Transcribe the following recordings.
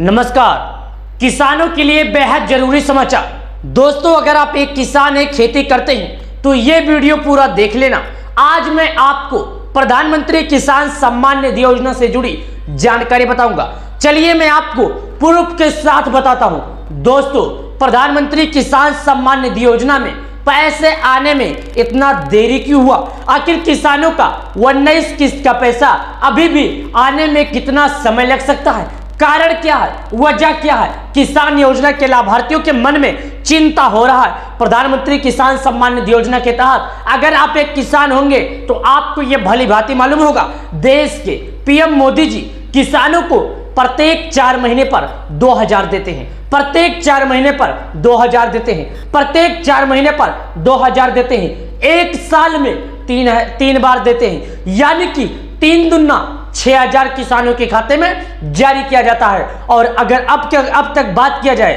नमस्कार। किसानों के लिए बेहद जरूरी समाचार। दोस्तों, अगर आप एक किसान हैं, खेती करते हैं, तो ये वीडियो पूरा देख लेना। आज मैं आपको प्रधानमंत्री किसान सम्मान निधि योजना से जुड़ी जानकारी बताऊंगा। चलिए मैं आपको प्रूफ के साथ बताता हूं। दोस्तों, प्रधानमंत्री किसान सम्मान निधि योजना में पैसे आने में इतना देरी क्यों हुआ? आखिर किसानों का 19 किस्त का पैसा अभी भी आने में कितना समय लग सकता है? कारण क्या है? वजह क्या है? किसान योजना के लाभार्थियों के मन में चिंता हो रहा है। प्रधानमंत्री किसान सम्मान निधि योजना के तहत अगर आप एक किसान होंगे तो आपको यह भली भांति मालूम होगा, देश के पीएम मोदी जी किसानों को प्रत्येक 4 महीने पर 2000 देते हैं। प्रत्येक 4 महीने पर 2000 देते हैं। प्रत्येक 4 महीने पर 2000 देते हैं। एक साल में तीन बार देते हैं, यानी कि 3 दूना 6000 किसानों के खाते में जारी किया जाता है। और अगर अब तक बात किया जाए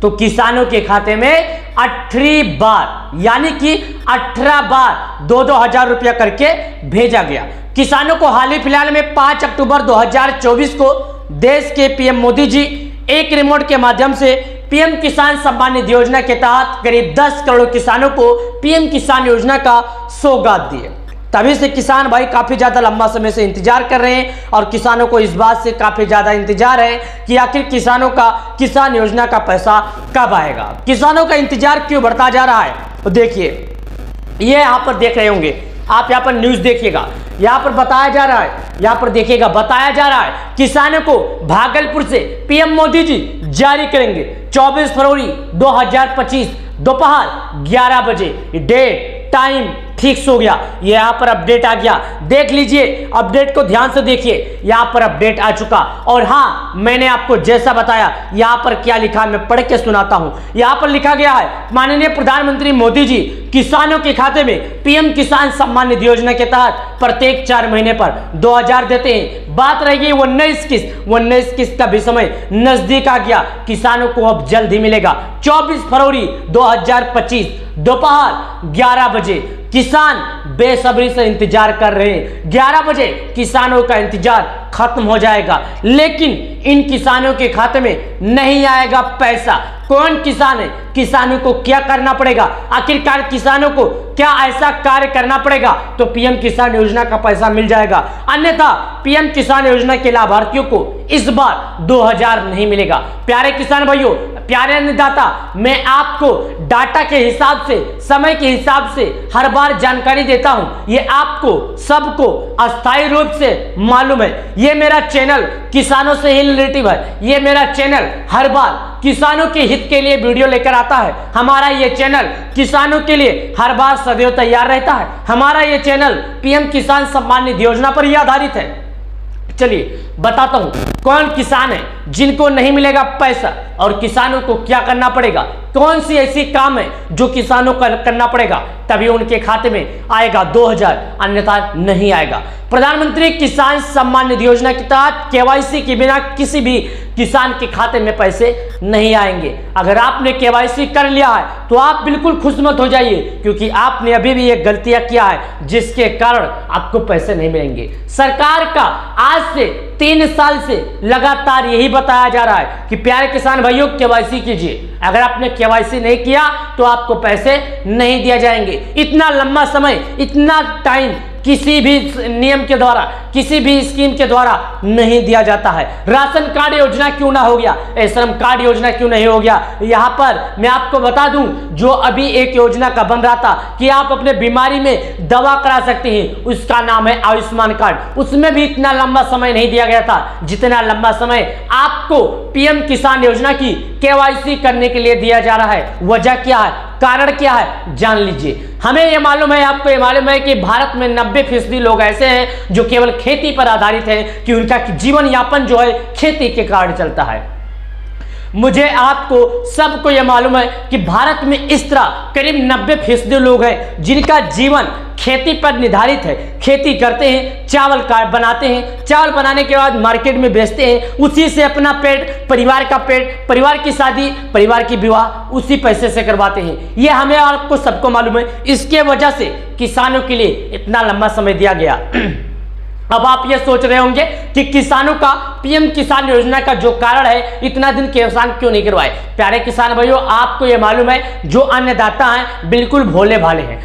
तो किसानों के खाते में 18 बार यानी कि 18 बार 2-2000 रुपया करके भेजा गया। किसानों को हाल ही फिलहाल में 5 अक्टूबर 2024 को देश के पीएम मोदी जी एक रिमोट के माध्यम से पीएम किसान सम्मान निधि योजना के तहत करीब 10 करोड़ किसानों को पीएम किसान योजना का सौगात दिए। तभी से किसान भाई काफी ज्यादा लंबा समय से इंतजार कर रहे हैं और किसानों को इस बात से काफी ज्यादा इंतजार है कि आखिर किसानों का किसान योजना का पैसा कब आएगा। किसानों का इंतजार क्यों बढ़ता जा रहा है? तो देखिए, ये यहाँ पर देख रहे होंगे आप, यहाँ पर न्यूज देखिएगा, यहाँ पर बताया जा रहा है, यहाँ पर देखिएगा बताया जा रहा है किसानों को भागलपुर से पीएम मोदी जी जारी करेंगे 24 फरवरी 2025 दोपहर 11 बजे। डेट टाइम फिक्स हो गया। ये यहाँ पर अपडेट आ गया, देख लीजिए, अपडेट को ध्यान से देखिए, यहाँ पर अपडेट आ चुका। और हाँ, मैंने आपको जैसा बताया, यहाँ पर क्या लिखा है मैं पढ़ के सुनाता हूँ। यहाँ पर लिखा गया है, माननीय प्रधानमंत्री मोदी जी किसानों के खाते में पीएम किसान सम्मान निधि योजना के तहत प्रत्येक 4 महीने पर 2000 देते हैं। बात रहेगी 19 किस्त का भी समय नजदीक आ गया। किसानों को अब जल्द ही मिलेगा। 24 फरवरी 2025 दोपहर 11 बजे किसान बेसब्री से इंतजार कर रहे हैं। 11 बजे किसानों का इंतजार खत्म हो जाएगा, लेकिन इन किसानों के खाते में नहीं आएगा पैसा। कौन किसान है? किसानों को क्या करना पड़ेगा? आखिरकार किसानों को क्या ऐसा कार्य करना पड़ेगा तो पीएम किसान योजना का पैसा मिल जाएगा? अन्यथा पीएम किसान योजना के लाभार्थियों को इस बार 2000 नहीं मिलेगा। प्यारे किसान भाइयों, प्यारे अन्नदाता, मैं आपको डाटा के हिसाब से, समय के हिसाब से हर बार जानकारी देता हूं। ये आपको सबको अस्थायी रूप से मालूम है। ये मेरा चैनल किसानों से ही रिलेटिव है। ये मेरा चैनल हर बार किसानों के हित के लिए वीडियो लेकर आता है। हमारा ये चैनल किसानों के लिए हर बार सदैव तैयार रहता है। हमारा ये चैनल पीएम किसान सम्मान निधि योजना पर ही आधारित है। चलिए बताता हूं कौन किसान है जिनको नहीं मिलेगा पैसा और किसानों को क्या करना पड़ेगा। कौन सी ऐसी काम है जो किसानों को करना पड़ेगा तभी उनके खाते में आएगा 2000, अन्यथा नहीं आएगा। प्रधानमंत्री किसान सम्मान निधि योजना के तहत केवाईसी के बिना किसी भी किसान के खाते में पैसे नहीं आएंगे। अगर आपने केवाईसी कर लिया है तो आप बिल्कुल खुश मत हो जाइए, क्योंकि आपने अभी भी एक गलतियां किया है जिसके कारण आपको पैसे नहीं मिलेंगे। सरकार का आज से 3 साल से लगातार यही बताया जा रहा है कि प्यारे किसान भाइयों केवाईसी कीजिए। अगर आपने केवाईसी नहीं किया तो आपको पैसे नहीं दिए जाएंगे। इतना लंबा समय, इतना टाइम किसी भी नियम के द्वारा, किसी भी स्कीम के द्वारा नहीं दिया जाता है। राशन कार्ड योजना क्यों ना हो गया? श्रम कार्ड योजना क्यों नहीं हो गया? यहाँ पर मैं आपको बता दूं, जो अभी एक योजना का बन रहा था कि आप अपने बीमारी में दवा करा सकते हैं, उसका नाम है आयुष्मान कार्ड। उसमें भी इतना लंबा समय नहीं दिया गया था जितना लंबा समय आपको पीएम किसान योजना की केवाईसी करने के लिए दिया जा रहा है। वजह क्या है? कारण क्या है? जान लीजिए। हमें यह मालूम है, आपको यह मालूम है कि भारत में 90% लोग ऐसे हैं जो केवल खेती पर आधारित हैं, कि उनका जीवन यापन जो है खेती के कारण चलता है। मुझे, आपको, सबको यह मालूम है कि भारत में इस तरह करीब 90% लोग हैं जिनका जीवन खेती पर निर्धारित है। खेती करते हैं, चावल का बनाते हैं, चावल बनाने के बाद मार्केट में बेचते हैं, उसी से अपना पेट, परिवार का पेट, परिवार की शादी, परिवार की विवाह उसी पैसे से करवाते हैं। ये हमें और आपको सबको मालूम है। इसके वजह से किसानों के लिए इतना लंबा समय दिया गया। अब आप ये सोच रहे होंगे कि किसानों का पीएम किसान योजना का जो कारण है इतना दिन किसान क्यों नहीं करवाए। प्यारे किसान भाइयों, आपको ये मालूम है जो अन्नदाता हैं बिल्कुल भोले भाले हैं।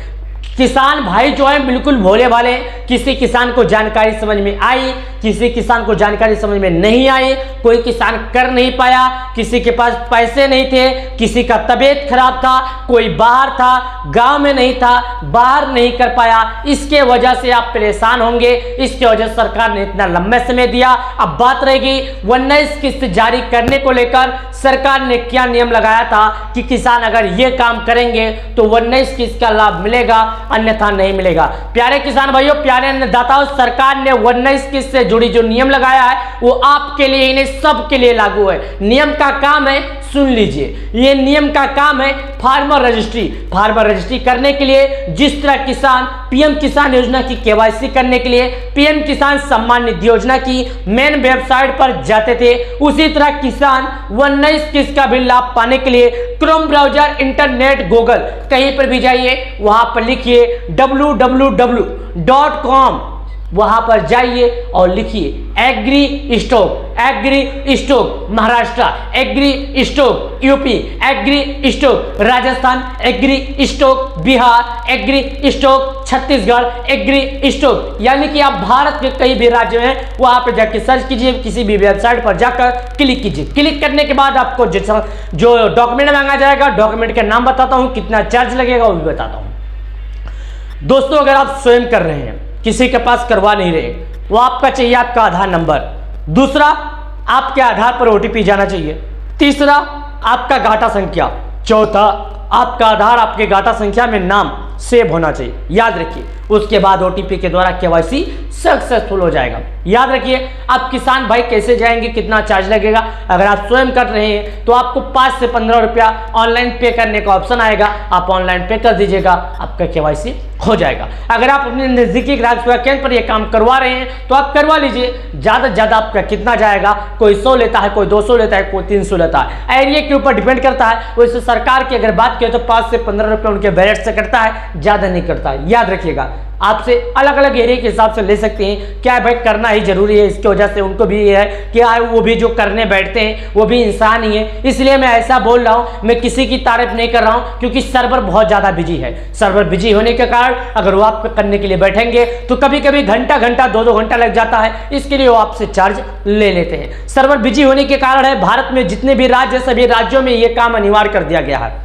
किसान भाई जो है बिल्कुल भोले भाले हैं। किसी किसान को जानकारी समझ में आई, किसी किसान को जानकारी समझ में नहीं आई, कोई किसान कर नहीं पाया, किसी के पास पैसे नहीं थे, किसी का तबीयत खराब था, कोई बाहर था, गांव में नहीं था, बाहर नहीं कर पाया। इसके वजह से आप परेशान होंगे, इसके वजह से सरकार ने इतना लंबा समय दिया। अब बात रहेगी 19 किस्त जारी करने को लेकर सरकार ने क्या नियम लगाया था कि किसान अगर ये काम करेंगे तो 19 किस्त का लाभ मिलेगा, अन्यथा नहीं मिलेगा। प्यारे किसान भाइयों, प्यारे अन्नदाताओं, सरकार ने 19 किस्त से जुड़ी जो नियम लगाया है वो आपके लिए, इन्हें सबके लिए लागू है। नियम का काम है, सुन लीजिए, ये नियम का काम है फार्मर रजिस्ट्री। फार्मर रजिस्ट्री करने के लिए जिस तरह किसान पीएम किसान योजना की केवाईसी करने के लिए पीएम किसान सम्मान निधि योजना की मेन वेबसाइट पर जाते थे, उसी तरह किसान 19 किस्त का भी लाभ पाने के लिए क्रोम ब्राउजर, इंटरनेट, गूगल कहीं पर भी जाइए, वहां पर लिखिए www.com, वहां पर जाइए और लिखिए agri stock Maharashtra, agri stock UP, agri stock Rajasthan, agri stock Bihar, agri stock Chhattisgarh, agri stock, यानी कि आप भारत के कई भी राज्य हैं वहां पर जाकर सर्च कीजिए, किसी भी वेबसाइट पर जाकर क्लिक कीजिए। क्लिक करने के बाद आपको जो डॉक्यूमेंट मांगा जाएगा, डॉक्यूमेंट का नाम बताता हूं, कितना चार्ज लगेगा वो भी बताता हूं। दोस्तों, अगर आप स्वयं कर रहे हैं, किसी के पास करवा नहीं रहे, वो आपका चाहिए आपका आधार नंबर, दूसरा आपके आधार पर ओटीपी जाना चाहिए, तीसरा आपका गाटा संख्या, चौथा आपका आधार आपके गाटा संख्या में नाम सेव होना चाहिए, याद रखिए। उसके बाद ओटीपी के द्वारा केवाईसी सक्सेसफुल हो जाएगा। याद रखिए, आप किसान भाई कैसे जाएंगे, कितना चार्ज लगेगा। अगर आप स्वयं कर रहे हैं तो आपको 5 से 15 रुपया ऑनलाइन पे करने का ऑप्शन आएगा, आप ऑनलाइन पे कर दीजिएगा, आपका केवाईसी हो जाएगा। अगर आप अपने नजदीकी ग्राहक सेवा केंद्र पर यह काम करवा रहे हैं तो आप करवा लीजिए। ज्यादा से ज्यादा आपका कितना जाएगा, कोई 100 लेता है, कोई 200 लेता है, कोई 300 लेता है, एरिया के ऊपर डिपेंड करता है। वैसे सरकार की अगर बात करें तो 5 से 15 रुपये उनके बैलेट से कटता है, ज्यादा नहीं करता है। याद रखिएगा, आपसे अलग अलग एरिया के हिसाब से ले सकते हैं। क्या भाई करना ही जरूरी है, इसकी वजह से उनको भी ये है कि वो भी जो करने बैठते हैं वो भी इंसान ही है, इसलिए मैं ऐसा बोल रहा हूं। मैं किसी की तारीफ नहीं कर रहा हूं, क्योंकि सर्वर बहुत ज्यादा बिजी है। सर्वर बिजी होने के कारण अगर वो आप करने के लिए बैठेंगे तो कभी कभी घंटा 2-2 घंटा लग जाता है, इसके लिए वो आपसे चार्ज ले लेते हैं। सर्वर बिजी होने के कारण है, भारत में जितने भी राज्य, सभी राज्यों में यह काम अनिवार्य कर दिया गया है।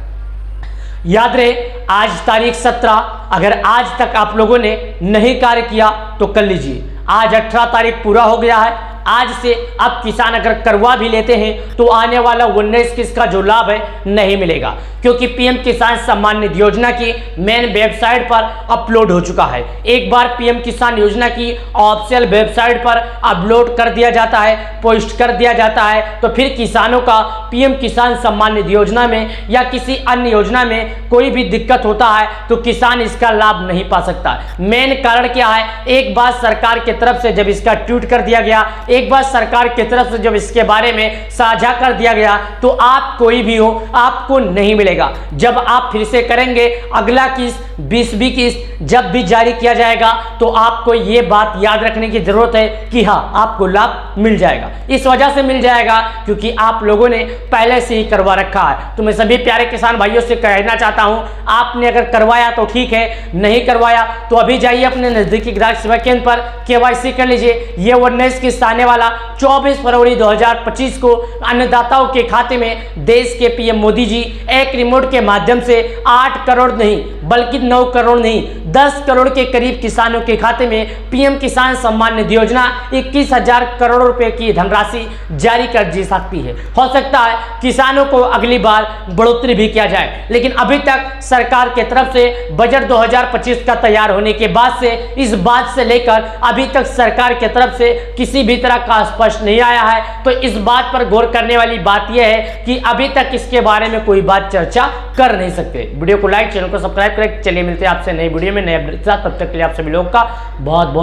याद रहे, आज तारीख 17, अगर आज तक आप लोगों ने नहीं कार्य किया तो कर लीजिए। आज 18 तारीख पूरा हो गया है। आज से अब किसान अगर करवा भी लेते हैं तो आने वाला 19 किस्त का जो लाभ है नहीं मिलेगा, क्योंकि पीएम किसान सम्मान निधि योजना की मेन वेबसाइट पर अपलोड हो चुका है। एक बार पीएम किसान योजना की ऑफिशियल वेबसाइट पर अपलोड कर दिया जाता है, पोस्ट कर दिया जाता है, तो फिर किसानों का पीएम किसान सम्मान निधि योजना में या किसी अन्य योजना में कोई भी दिक्कत होता है तो किसान इसका लाभ नहीं पा सकता। मेन कारण क्या है, एक बार सरकार की तरफ से जब इसका ट्वीट कर दिया गया, एक बार सरकार की तरफ से जब इसके बारे में साझा कर दिया गया, तो आप कोई भी हो आपको नहीं मिलेगा। जब आप फिर से करेंगे अगला किस्त 20वीं किस्त जब भी जारी किया जाएगा तो आपको ये बात याद रखने की जरूरत है कि हाँ, आपको लाभ मिल जाएगा। इस वजह से मिल जाएगा क्योंकि आप लोगों ने पहले से ही करवा रखा है। तो मैं सभी प्यारे किसान भाइयों से कहना चाहता हूं, आपने अगर करवाया तो ठीक है, नहीं करवाया तो अभी जाइए अपने नजदीकी ग्राहक सेवा केंद्र पर केवाईसी कर लीजिए। ये 19 किस्त आने वाला 24 फरवरी 2025 को अन्नदाताओं के खाते में देश के पीएम मोदी जी एक रिमोट के माध्यम से 8 करोड़ नहीं बल्कि 9 करोड़ नहीं 10 करोड़ के करीब किसानों के खाते में पीएम किसान सम्मान निधि योजना 21,000 करोड़ रुपए की धनराशि जारी कर दी सकती है। हो सकता है किसानों को अगली बार बढ़ोतरी भी किया जाए, लेकिन अभी तक सरकार के तरफ से बजट 2025 का तैयार होने के बाद से इस बात से लेकर अभी तक सरकार के तरफ से किसी भी तरह का स्पष्ट नहीं आया है। तो इस बात पर गौर करने वाली बात यह है कि अभी तक इसके बारे में कोई बात चर्चा कर नहीं सकते। वीडियो को लाइक, चैनल को सब्सक्राइब करें। चलिए मिलते हैं आपसे नई वीडियो में नए अपडेट के साथ, तब तक के लिए आप सभी लोगों का बहुत बहुत